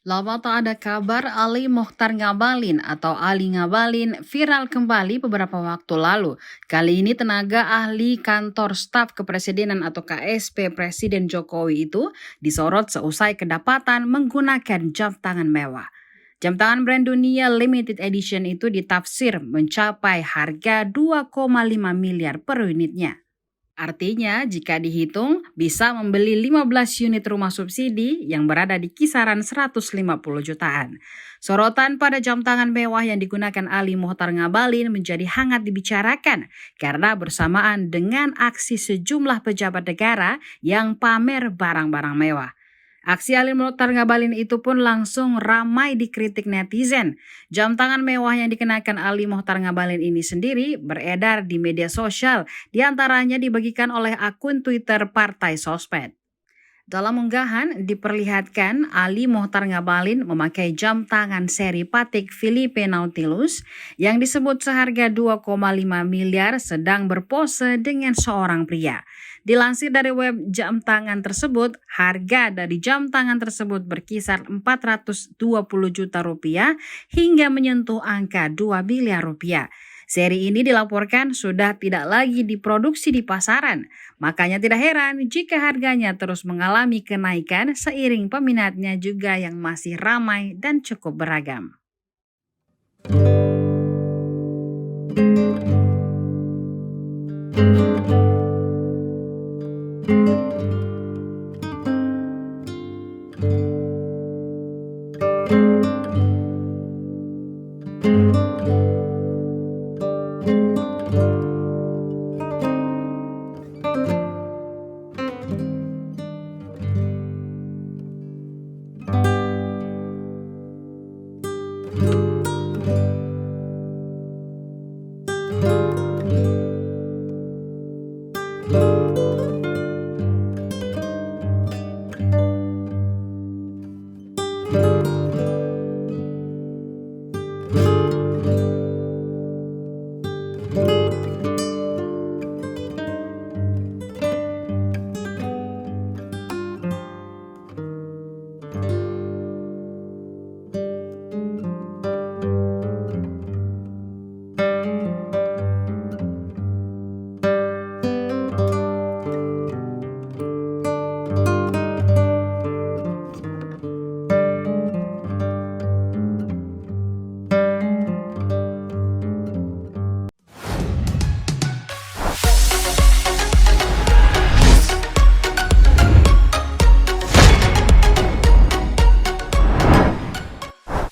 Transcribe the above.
Lama tak ada kabar Ali Mochtar Ngabalin atau Ali Ngabalin viral kembali beberapa waktu lalu. Kali ini tenaga ahli kantor staf kepresidenan atau KSP Presiden Jokowi itu disorot seusai kedapatan menggunakan jam tangan mewah. Jam tangan brand dunia limited edition itu ditafsir mencapai harga 2,5 miliar per unitnya. Artinya, jika dihitung, bisa membeli 15 unit rumah subsidi yang berada di kisaran 150 jutaan. Sorotan pada jam tangan mewah yang digunakan Ali Mochtar Ngabalin menjadi hangat dibicarakan karena bersamaan dengan aksi sejumlah pejabat negara yang pamer barang-barang mewah. Aksi Ali Mochtar Ngabalin itu pun langsung ramai dikritik netizen. Jam tangan mewah yang dikenakan Ali Mochtar Ngabalin ini sendiri beredar di media sosial, di antaranya dibagikan oleh akun Twitter Partai Sosmed. Dalam unggahan diperlihatkan Ali Mochtar Ngabalin memakai jam tangan seri Patek Philippe Nautilus yang disebut seharga 2,5 miliar sedang berpose dengan seorang pria. Dilansir dari web jam tangan tersebut, harga dari jam tangan tersebut berkisar 420 juta rupiah hingga menyentuh angka 2 miliar rupiah. Seri ini dilaporkan sudah tidak lagi diproduksi di pasaran. Makanya tidak heran jika harganya terus mengalami kenaikan seiring peminatnya juga yang masih ramai dan cukup beragam.